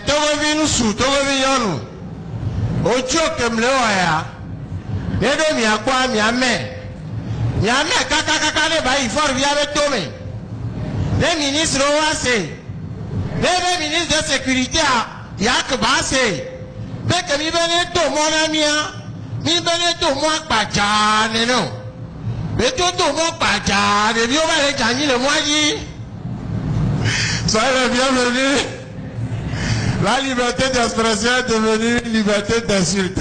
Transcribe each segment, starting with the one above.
Togovin su, Togovin Ocho Kemleoya. Nedo mi akwa mi ame. Mi ame kaka ne ba ifor vi avec Tomé. Le ministre Oase. Le ministre de sécurité a yak basse. Beke mi bene to mon ami mi bene to mo paja ne no. Be to mo paja de bi o ba le jani le moyi. Soyez le bienvenu. La liberté d'expression est devenue une liberté d'insulte.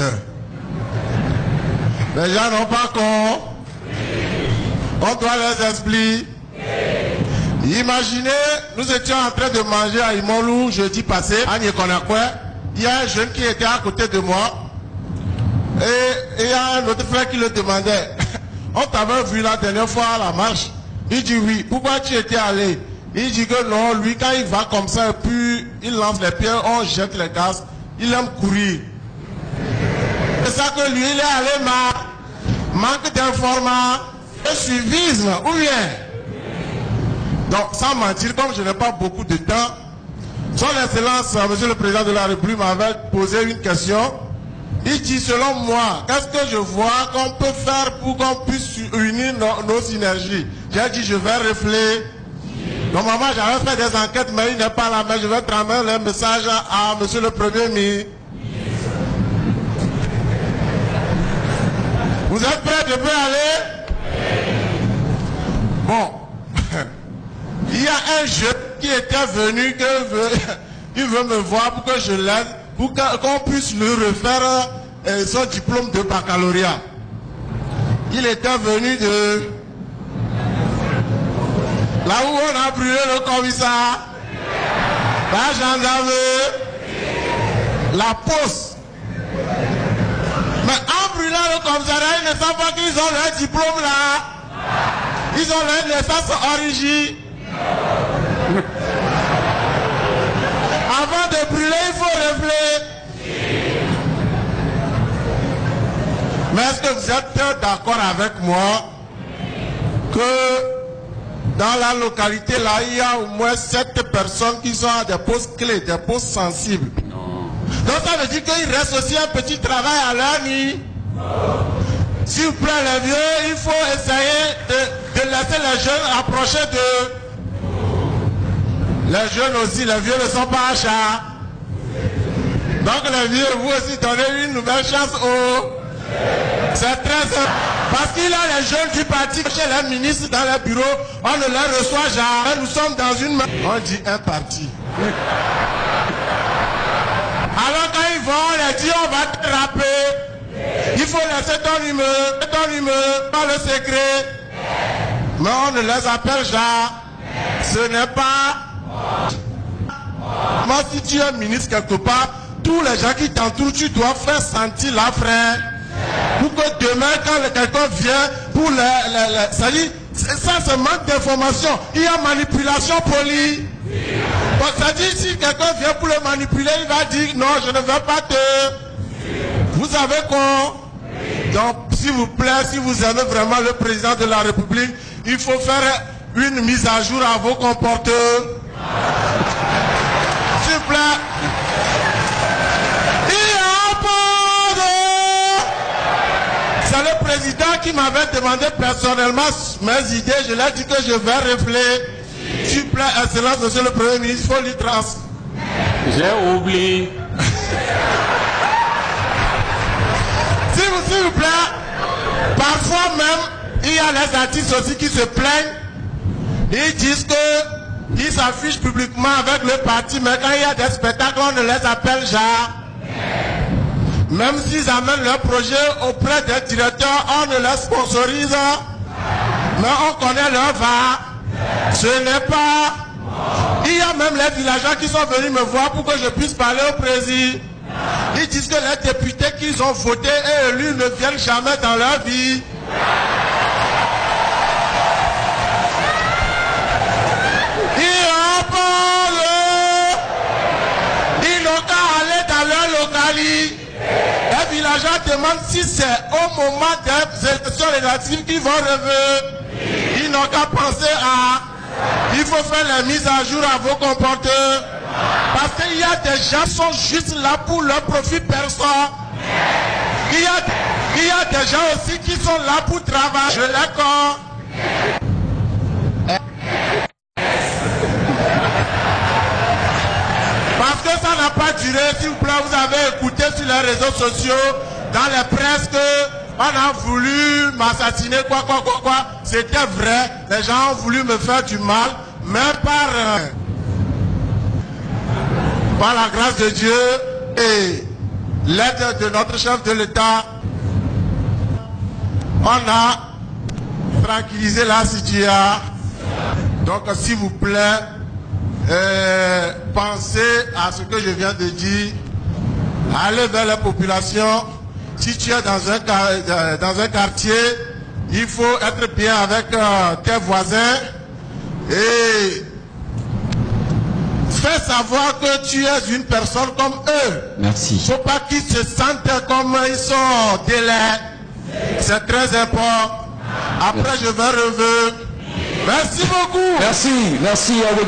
Les gens n'ont pas con. On doit les expliquer. Imaginez, nous étions en train de manger à Imolou jeudi passé, à Nyekonakwe. Il y a un jeune qui était à côté de moi. Et il y a un autre frère qui le demandait. On t'avait vu la dernière fois à la marche. Il dit oui. Pourquoi tu étais allé? Il dit que non, lui quand il va comme ça et puis il lance les pierres, on jette les gaz. Il aime courir. C'est ça que lui il est allé manque d'information, suivisme, ou bien. Donc sans mentir, comme je n'ai pas beaucoup de temps, son Excellence, Monsieur le Président de la République m'avait posé une question. Il dit selon moi, qu'est-ce que je vois qu'on peut faire pour qu'on puisse unir nos synergies? J'ai dit je vais réfléchir. Normalement j'avais fait des enquêtes mais il n'est pas là, mais je vais transmettre le message à Monsieur le Premier ministre. Vous êtes prêts? Je peux aller? Bon. Il y a un jeune qui était venu, il veut me voir pour que je l'aide, pour qu'on puisse lui refaire son diplôme de baccalauréat. Il était venu de là où on a brûlé le commissariat, la gendarmerie, la poste. Mais en brûlant le commissariat, ils ne savent pas qu'ils ont leur diplôme là. Ils ont leur naissance origine. Avant de brûler, il faut réfléchir. Mais est-ce que vous êtes d'accord avec moi que dans la localité là, il y a au moins 7 personnes qui sont à des postes clés, des postes sensibles? Non. Donc ça veut dire qu'il reste aussi un petit travail à leur nuit. S'il vous plaît les vieux, il faut essayer de laisser les jeunes approcher de... Les jeunes aussi, les vieux ne sont pas achats. Donc les vieux, vous aussi donnez une nouvelle chance aux... C'est très simple. Parce qu'il y a les jeunes qui partent chez les ministres dans les bureaux, on ne les reçoit jamais. Nous sommes dans une... On dit un parti. Alors quand ils vont, on les dit on va te rapper. Il faut laisser ton numéro, pas le secret. Mais on ne les appelle jamais. Ce n'est pas... Moi, si tu es ministre quelque part, tous les gens qui t'entourent, tu dois faire sentir la frère. Pour que demain, quand quelqu'un vient, pour ça dit, ça c'est manque d'information. Il y a manipulation polie. Bon, ça dit, si quelqu'un vient pour le manipuler, il va dire non, je ne veux pas te. Vous savez quoi? Donc, s'il vous plaît, si vous aimez vraiment le président de la République, il faut faire une mise à jour à vos comportements. S'il vous plaît. C'est le président qui m'avait demandé personnellement mes idées. Je lui ai dit que je vais réfléchir. S'il vous plaît, Excellence, Monsieur le Premier ministre, il faut lui transmettre. J'ai oublié. S'il vous plaît, parfois même, il y a les artistes aussi qui se plaignent. Ils disent qu'ils s'affichent publiquement avec le parti, mais quand il y a des spectacles, on ne les appelle jamais. Même s'ils amènent leur projet auprès des directeurs, on ne les sponsorise. Mais on connaît leur va. Ce n'est pas... Il y a même les villageois qui sont venus me voir pour que je puisse parler au président. Ils disent que les députés qu'ils ont votés et élus ne viennent jamais dans leur vie. Ils en parlent. Ils n'ont qu'à aller dans leur localité. Les villageois demandent si c'est au moment des élections relatives qu'ils vont revenir. Ils n'ont qu'à penser à... Il faut faire la mise à jour à vos comportements. Parce qu'il y a des gens qui sont juste là pour leur profit perso. Il y a des gens aussi qui sont là pour travailler. Je l'accorde. Parce que ça n'a pas duré, s'il vous plaît, vous avez écouté sur les réseaux sociaux, dans les presses, on a voulu m'assassiner, quoi. C'était vrai, les gens ont voulu me faire du mal, mais par la grâce de Dieu et l'aide de notre chef de l'État, on a tranquillisé la situation. Donc, s'il vous plaît, pensez à ce que je viens de dire. Allez vers la population. Si tu es dans un quartier, il faut être bien avec tes voisins et fais savoir que tu es une personne comme eux. Merci. Il ne faut pas qu'ils se sentent comme ils sont délais. C'est très important. Après, je vais revenir. Merci beaucoup. Merci à vous.